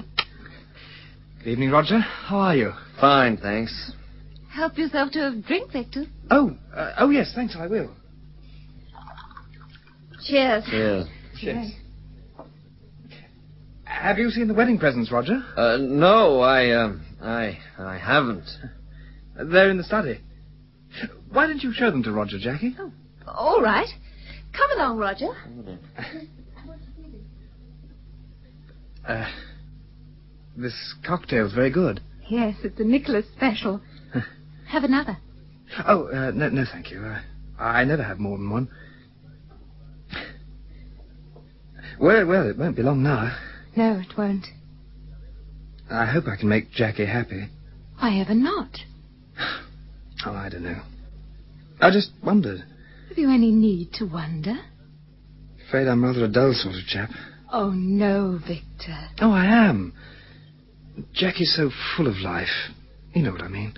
Good evening, Roger. How are you? Fine, thanks. Help yourself to a drink, Victor. Oh, yes, thanks, I will. Cheers. Cheers. Cheers. Have you seen the wedding presents, Roger? No, I haven't. They're in the study. Why didn't you show them to Roger, Jackie? Oh, all right. Come along, Roger. This cocktail's very good. Yes, it's a Nicholas special. Have another. Oh, no, thank you. I never have more than one. Well, it won't be long now. No, it won't. I hope I can make Jackie happy. Why ever not? Oh, I don't know. I just wondered. Have you any need to wonder? Afraid I'm rather a dull sort of chap. Oh, no, Victor. Oh, I am. Jackie's so full of life. You know what I mean.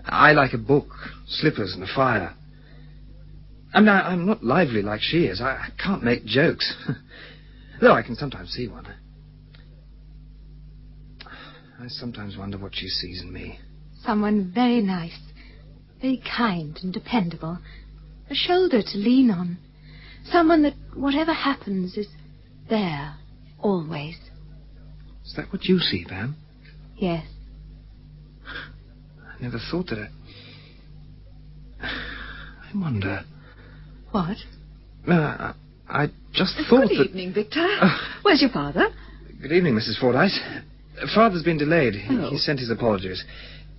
I like a book, slippers, and a fire. I'm not lively like she is. I can't make jokes. Though I can sometimes see one. I sometimes wonder what she sees in me. Someone very nice, very kind and dependable. A shoulder to lean on. Someone that, whatever happens, is there, always. Is that what you see, Pam? Yes. I never thought that I wonder... What? I just thought Good that... evening, Victor. Where's your father? Good evening, Mrs. Fordyce. Father's been delayed. He sent his apologies.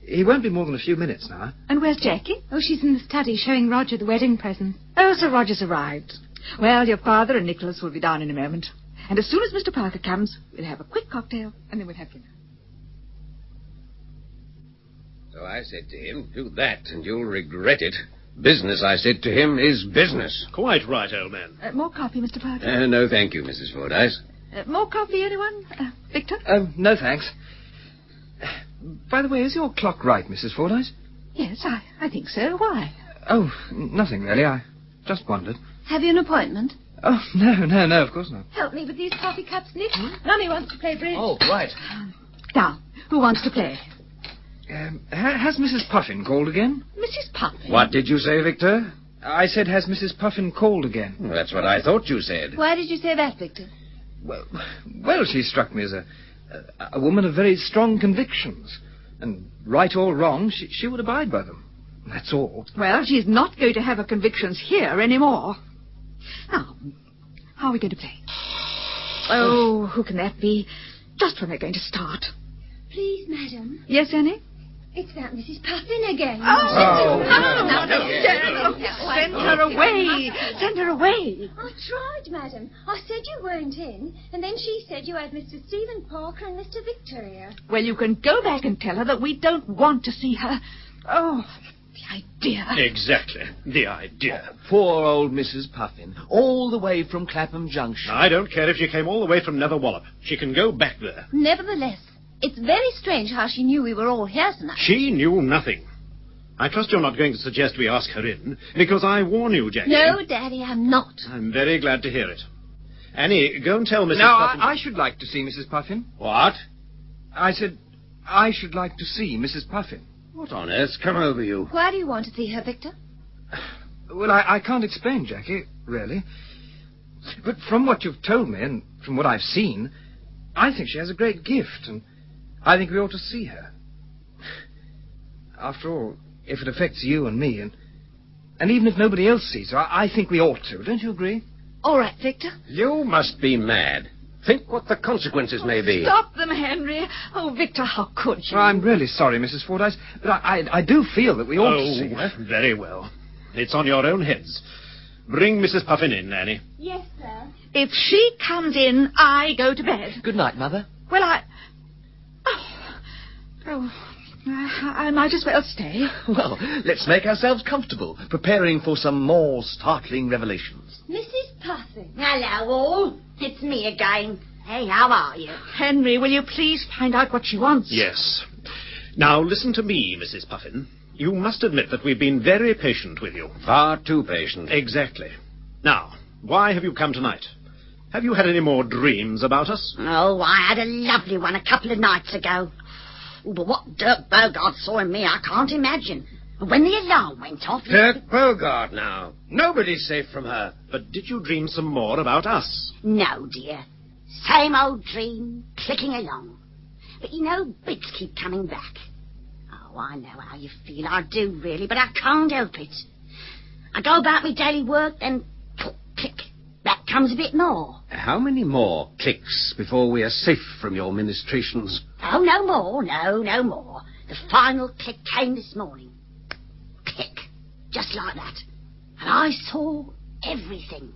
He won't be more than a few minutes now. And where's Jackie? Oh, she's in the study showing Roger the wedding presents. Oh, Sir Roger's arrived. Well, your father and Nicholas will be down in a moment. And as soon as Mr. Parker comes, we'll have a quick cocktail, and then we'll have dinner. So I said to him, do that, and you'll regret it. Business, I said to him, is business. Quite right, old man. More coffee, Mr. Parker? No, thank you, Mrs. Fordyce. More coffee, anyone? Victor? No, thanks. By the way, is your clock right, Mrs. Fordyce? Yes, I think so. Why? Oh, nothing really. I just wondered. Have you an appointment? Oh, no, of course not. Help me with these coffee cups, Nick. Mummy wants to play bridge. Oh, right. Now, who wants to play? Has Mrs. Puffin called again? Mrs. Puffin? What did you say, Victor? I said, has Mrs. Puffin called again? Well, that's what I thought you said. Why did you say that, Victor? Well, she struck me as a woman of very strong convictions. And right or wrong, she would abide by them. That's all. Well, she's not going to have her convictions here anymore. Now, how are we going to play? Oh, who can that be? Just when they're going to start. Please, madam. Yes, Annie? It's that Mrs. Puffin again. Oh, send her away. Send her away. I tried, madam. I said you weren't in, and then she said you had Mr. Stephen Parker and Mr. Victoria. Well, you can go back and tell her that we don't want to see her. Oh, the idea. Exactly. The idea. Poor old Mrs. Puffin, all the way from Clapham Junction. I don't care if she came all the way from Netherwallop. She can go back there. Nevertheless, it's very strange how she knew we were all here tonight. She knew nothing. I trust you're not going to suggest we ask her in, because I warn you, Jackie. No, Daddy, I'm not. I'm very glad to hear it. Annie, go and tell Mrs. Now, Puffin... I should like to see Mrs. Puffin. What? I said I should like to see Mrs. Puffin. What on earth's come over you? Why do you want to see her, Victor? Well, I can't explain, Jackie, really. But from what you've told me and from what I've seen, I think she has a great gift, and I think we ought to see her. After all, if it affects you and me, and even if nobody else sees her, I think we ought to. Don't you agree? All right, Victor. You must be mad. Think what the consequences may be. Stop them, Henry. Oh, Victor, how could you? Well, I'm really sorry, Mrs. Fordyce, but I do feel that we ought to see her. Very well. It's on your own heads. Bring Mrs. Puffin in, Annie. Yes, sir. If she comes in, I go to bed. Good night, Mother. Well, I might as well stay. Well, let's make ourselves comfortable, preparing for some more startling revelations. Mrs. Puffin. Hello, all. It's me again. Hey, how are you? Henry, will you please find out what she wants? Yes. Now, listen to me, Mrs. Puffin. You must admit that we've been very patient with you. Far too patient. Exactly. Now, why have you come tonight? Have you had any more dreams about us? Oh, I had a lovely one a couple of nights ago. Oh, but what Dirk Bogart saw in me, I can't imagine. When the alarm went off... Dirk Bogart, now. Nobody's safe from her. But did you dream some more about us? No, dear. Same old dream, clicking along. But you know, bits keep coming back. Oh, I know how you feel. I do, really, but I can't help it. I go about my daily work, then click. Back comes a bit more. How many more clicks before we are safe from your ministrations? Oh, no more. No more. The final click came this morning. Click. Just like that. And I saw everything.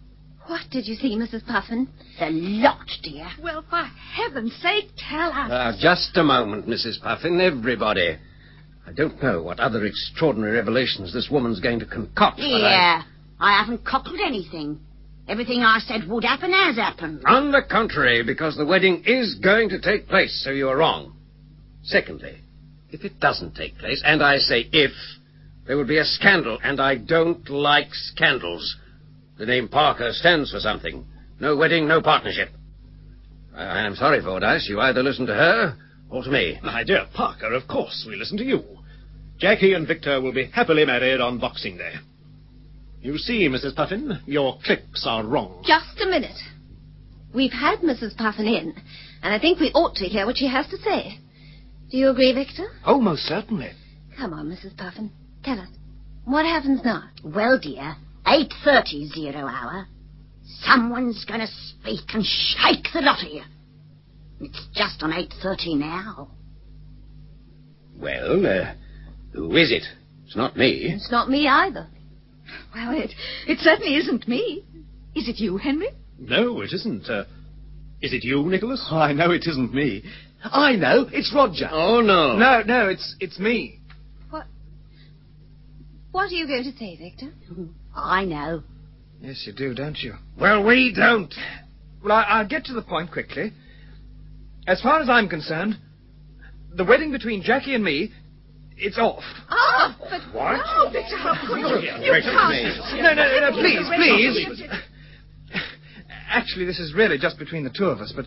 What did you see, Mrs. Puffin? The lot, dear. Well, for heaven's sake, tell us. Just a moment, Mrs. Puffin, everybody. I don't know what other extraordinary revelations this woman's going to concoct. Yeah, I haven't cockled anything. Everything I said would happen has happened. On the contrary, because the wedding is going to take place, so you are wrong. Secondly, if it doesn't take place, and I say if, there would be a scandal, and I don't like scandals. The name Parker stands for something. No wedding, no partnership. I'm sorry, Fordyce. You either listen to her or to me. My dear Parker, of course we listen to you. Jackie and Victor will be happily married on Boxing Day. You see, Mrs. Puffin, your clicks are wrong. Just a minute. We've had Mrs. Puffin in, and I think we ought to hear what she has to say. Do you agree, Victor? Oh, most certainly. Come on, Mrs. Puffin. Tell us. What happens now? Well, dear, 8:30 0 hour. Someone's going to speak and shake the lot of you. It's just on 8:30 now. Well, who is it? It's not me. It's not me either. Well, it certainly isn't me. Is it you, Henry? No, it isn't. Is it you, Nicholas? Oh, I know it isn't me. I know, it's Roger. Oh, no. No, it's me. What are you going to say, Victor? I know. Yes, you do, don't you? Well, we don't. Well, I'll get to the point quickly. As far as I'm concerned, the wedding between Jackie and me, it's off. Oh, but what? Oh, Victor, how could you? You can't. No, please. Actually, this is really just between the two of us, but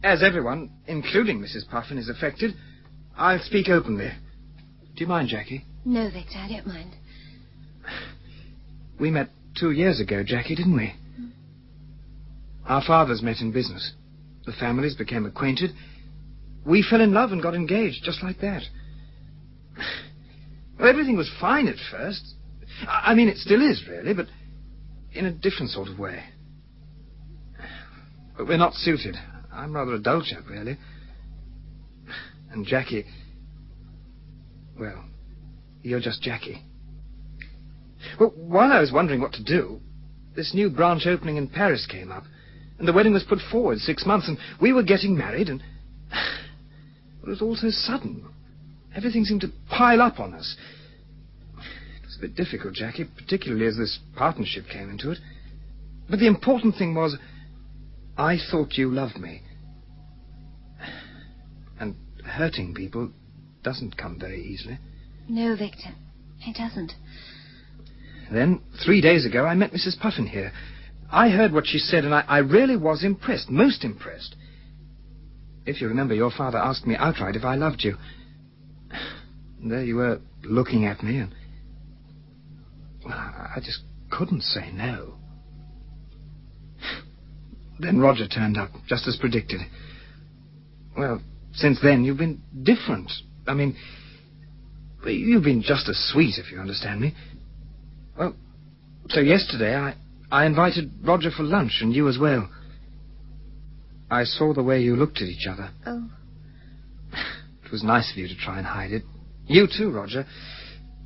as everyone, including Mrs. Puffin, is affected, I'll speak openly. Do you mind, Jackie? No, Victor, I don't mind. We met 2 years ago, Jackie, didn't we? Our fathers met in business. The families became acquainted. We fell in love and got engaged, just like that. Well, everything was fine at first. I mean, it still is, really, but in a different sort of way. But we're not suited. I'm rather a dull chap, really. And Jackie... well, you're just Jackie. Well, while I was wondering what to do, this new branch opening in Paris came up, and the wedding was put forward 6 months, and we were getting married, and... it was all so sudden. Everything seemed to pile up on us. It was a bit difficult, Jackie, particularly as this partnership came into it. But the important thing was, I thought you loved me. And hurting people doesn't come very easily. No, Victor, it doesn't. Then, 3 days ago, I met Mrs. Puffin here. I heard what she said, and I really was impressed, most impressed. If you remember, your father asked me outright if I loved you. And there you were, looking at me, and... well, I just couldn't say no. Then Roger turned up, just as predicted. Well, since then, you've been different. I mean, you've been just as sweet, if you understand me. Well, so yesterday, I invited Roger for lunch, and you as well. I saw the way you looked at each other. Oh. It was nice of you to try and hide it. You too, Roger.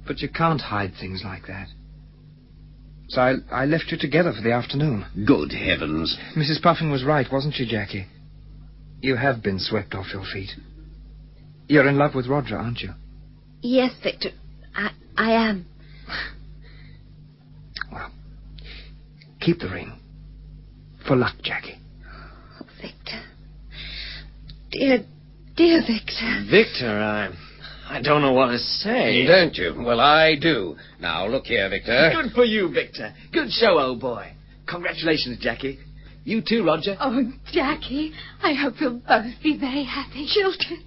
But you can't hide things like that. So I left you together for the afternoon. Good heavens. Mrs. Puffin was right, wasn't she, Jackie? You have been swept off your feet. You're in love with Roger, aren't you? Yes, Victor. I am. Well, keep the ring. For luck, Jackie. Oh, Victor. Dear Victor. Victor, I don't know what to say. Don't you? Well, I do. Now, look here, Victor. Good for you, Victor. Good show, old boy. Congratulations, Jackie. You too, Roger. Oh, Jackie, I hope you'll both be very happy. Jilted.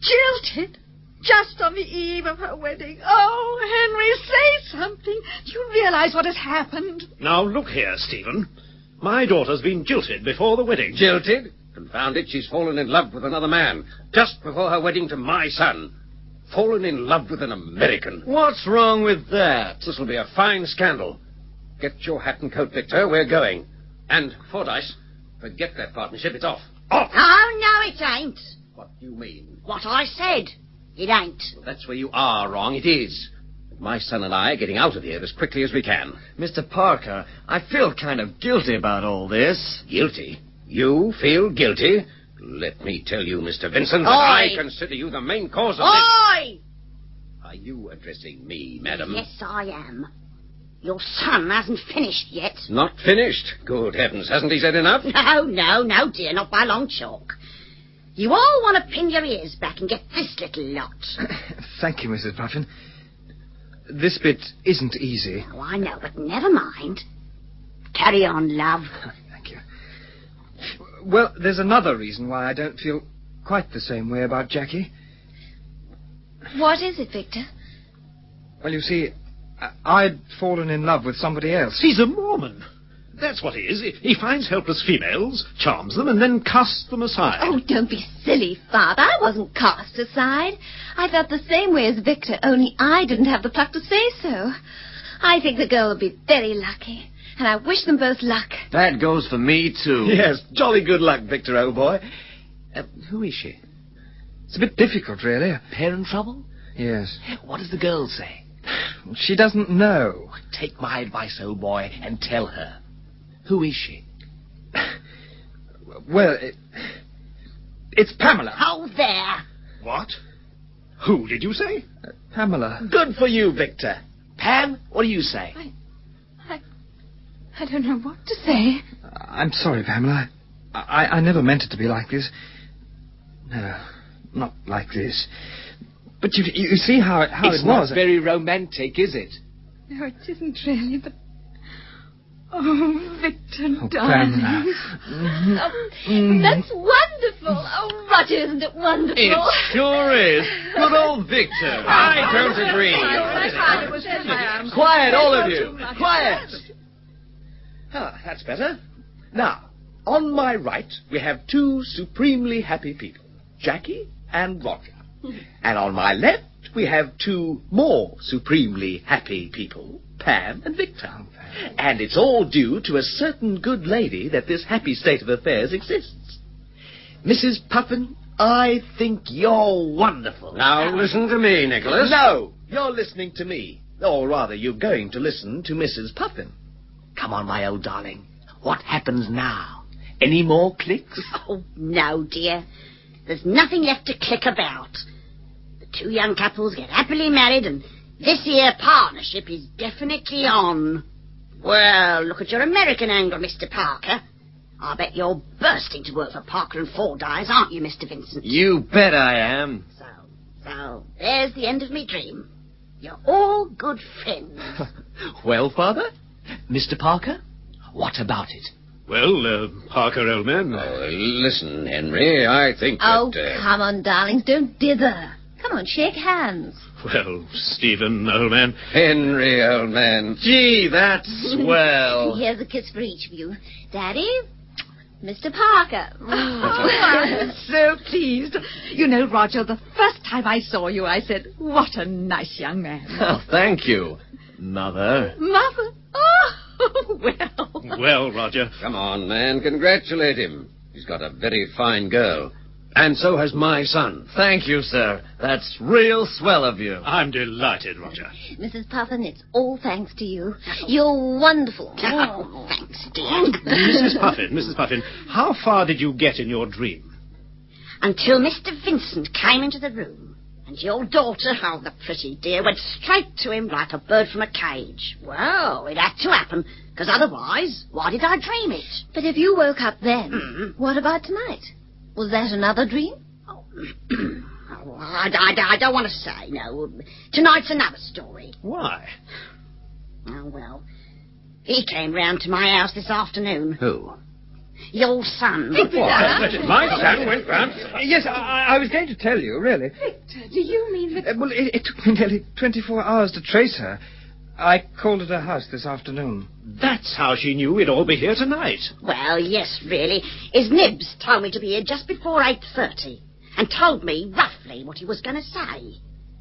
Jilted. Just on the eve of her wedding. Oh, Henry, say something. Do you realize what has happened? Now, look here, Stephen. My daughter's been jilted before the wedding. Jilted? Confound it, she's fallen in love with another man. Just before her wedding to my son. Fallen in love with an American. What's wrong with that? This will be a fine scandal. Get your hat and coat, Victor. We're going. And, Fordyce, forget that partnership. It's off. Off! Oh, no, it ain't. What do you mean? What I said. It ain't. Well, that's where you are wrong. It is. My son and I are getting out of here as quickly as we can. Mr. Parker, I feel kind of guilty about all this. Guilty? You feel guilty? Let me tell you, Mr. Vincent, that I consider you the main cause of this. Oi! Are you addressing me, madam? Yes, I am. Your son hasn't finished yet. Not finished? Good heavens, hasn't he said enough? No, dear, not by long chalk. You all want to pin your ears back and get this little lot. Thank you, Mrs. Puffin. This bit isn't easy. Oh, I know, but never mind. Carry on, love. Thank you. Well, there's another reason why I don't feel quite the same way about Jackie. What is it, Victor? Well, you see, I'd fallen in love with somebody else. He's a Mormon. That's what he is. He finds helpless females, charms them, and then casts them aside. Oh, don't be silly, Father. I wasn't cast aside. I felt the same way as Victor, only I didn't have the pluck to say so. I think the girl will be very lucky, and I wish them both luck. That goes for me, too. Yes, jolly good luck, Victor, old boy. Who is she? It's a bit difficult, really. Pair in trouble? Yes. What does the girl say? She doesn't know. Take my advice, old boy, and tell her. Who is she? Well, it's Pamela. Oh, there. What? Who did you say? Pamela. Good for you, Victor. Pam, what do you say? I don't know what to say. I'm sorry, Pamela. I never meant it to be like this. No, not like this. But you see how it was. It's not very romantic, is it? No, it isn't really, but... Oh, Victor, darling. Pamela. That's wonderful. Oh, Roger, isn't it wonderful? It sure is. Good old Victor. I don't agree. Quiet, all of you. Quiet. Ah, that's better. Now, on my right, we have two supremely happy people, Jackie and Roger. And on my left, we have two more supremely happy people, Pam and Victor. And it's all due to a certain good lady that this happy state of affairs exists. Mrs. Puffin, I think you're wonderful. Now listen to me, Nicholas. No, you're listening to me. Or rather, you're going to listen to Mrs. Puffin. Come on, my old darling. What happens now? Any more clicks? Oh, no, dear. There's nothing left to click about. The two young couples get happily married, and this here partnership is definitely on. Well, look at your American angle, Mr. Parker. I bet you're bursting to work for Parker and Fordyce, aren't you, Mr. Vincent? You bet I am. So, there's the end of me dream. You're all good friends. Well, Father? Mr. Parker? What about it? Well, Parker, old man. Oh, listen, Henry, I think Oh, that... come on, darlings, don't dither. Come on, shake hands. Well, Stephen, old man. Henry, old man. Gee, that's swell. Here's a kiss for each of you. Daddy, Mr. Parker. I'm so pleased. You know, Roger, the first time I saw you, I said, what a nice young man. Oh, thank you, Mother. Mother? Oh, well. Well, Roger. Come on, man, congratulate him. He's got a very fine girl. And so has my son. Thank you, sir. That's real swell of you. I'm delighted, Roger. Mrs. Puffin, it's all thanks to you. You're wonderful. Oh, thanks, dear. Mrs. Puffin, how far did you get in your dream? Until Mr. Vincent came into the room, and your daughter, oh, the pretty dear, went straight to him like a bird from a cage. Well, it had to happen, because otherwise, why did I dream it? But if you woke up then, what about tonight? Was that another dream? I don't want to say, no. Tonight's another story. Why? Oh, well, he came round to my house this afternoon. Who? Your son. My son went round. Yes, I was going to tell you, really. Victor, do you mean that... Well, it took me nearly 24 hours to trace her. I called at her house this afternoon. That's how she knew we'd all be here tonight. Well, yes, really. His Nibs told me to be here just before 8:30 and told me roughly what he was going to say.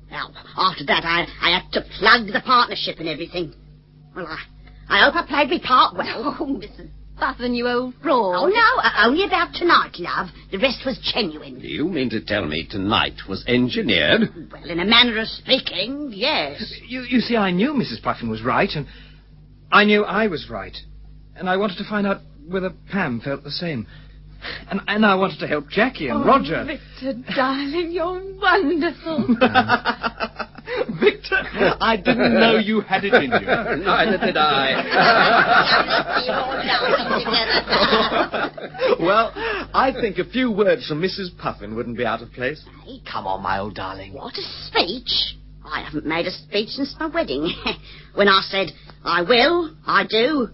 Now, after that, I had to plug the partnership and everything. Well, I hope I played my part well. Oh, Mrs. Puffin, you old fraud. Oh, no, only about tonight, love. The rest was genuine. Do you mean to tell me tonight was engineered? Well, in a manner of speaking, yes. You see, I knew Mrs. Puffin was right, and I knew I was right. And I wanted to find out whether Pam felt the same. And I wanted to help Jackie and Roger. Victor, darling, you're wonderful. Victor, I didn't know you had it in you. Neither did I. Well, I think a few words from Mrs. Puffin wouldn't be out of place. Hey, come on, my old darling. What a speech. I haven't made a speech since my wedding. When I said, I will, I do,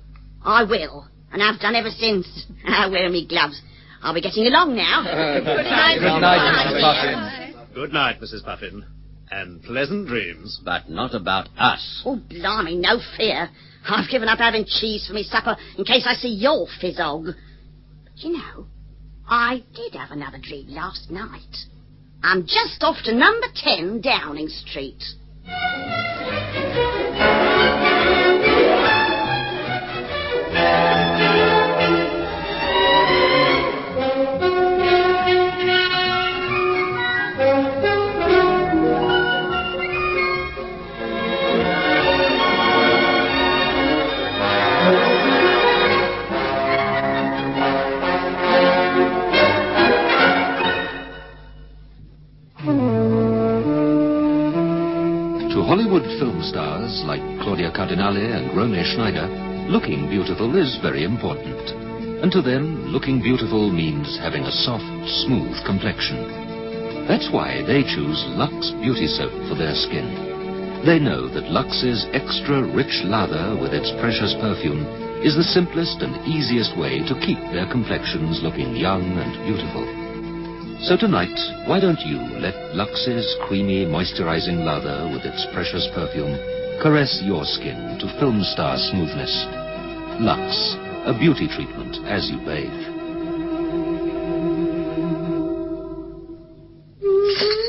I will. And I've done ever since. Wearing me gloves. I'll be getting along now. Good night. Good night, Mrs. Puffin. Good night, Mrs. Puffin. And pleasant dreams. But not about us. Oh, blimey, no fear. I've given up having cheese for me supper in case I see your fizzog. But you know, I did have another dream last night. I'm just off to number 10 Downing Street. Hollywood film stars like Claudia Cardinale and Romy Schneider, looking beautiful is very important. And to them, looking beautiful means having a soft, smooth complexion. That's why they choose Lux Beauty Soap for their skin. They know that Lux's extra rich lather with its precious perfume is the simplest and easiest way to keep their complexions looking young and beautiful. So tonight, why don't you let Lux's creamy, moisturizing lather with its precious perfume caress your skin to film star smoothness. Lux, a beauty treatment as you bathe.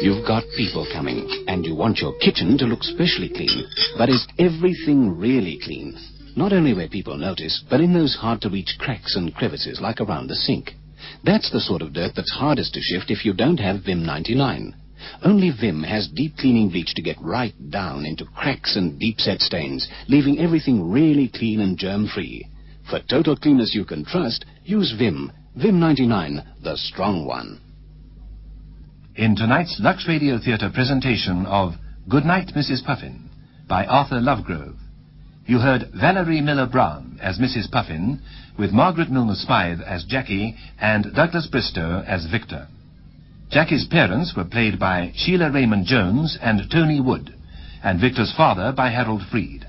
You've got people coming, and you want your kitchen to look specially clean. But is everything really clean? Not only where people notice, but in those hard-to-reach cracks and crevices like around the sink. That's the sort of dirt that's hardest to shift if you don't have Vim 99. Only Vim has deep cleaning bleach to get right down into cracks and deep-set stains, leaving everything really clean and germ-free. For total cleanness you can trust, use Vim. Vim 99, the strong one. In tonight's Lux Radio Theatre presentation of Good Night, Mrs. Puffin, by Arthur Lovegrove, you heard Valerie Miller-Brown as Mrs. Puffin, with Margaret Milner-Smythe as Jackie and Douglas Bristow as Victor. Jackie's parents were played by Sheila Raymond-Jones and Tony Wood, and Victor's father by Harold Freed.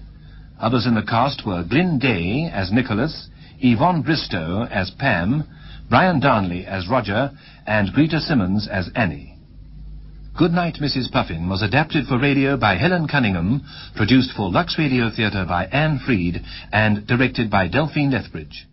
Others in the cast were Glyn Day as Nicholas, Yvonne Bristow as Pam, Brian Darnley as Roger, and Greta Simmons as Annie. Good Night, Mrs. Puffin was adapted for radio by Helen Cunningham, produced for Lux Radio Theatre by Anne Freed, and directed by Delphine Lethbridge.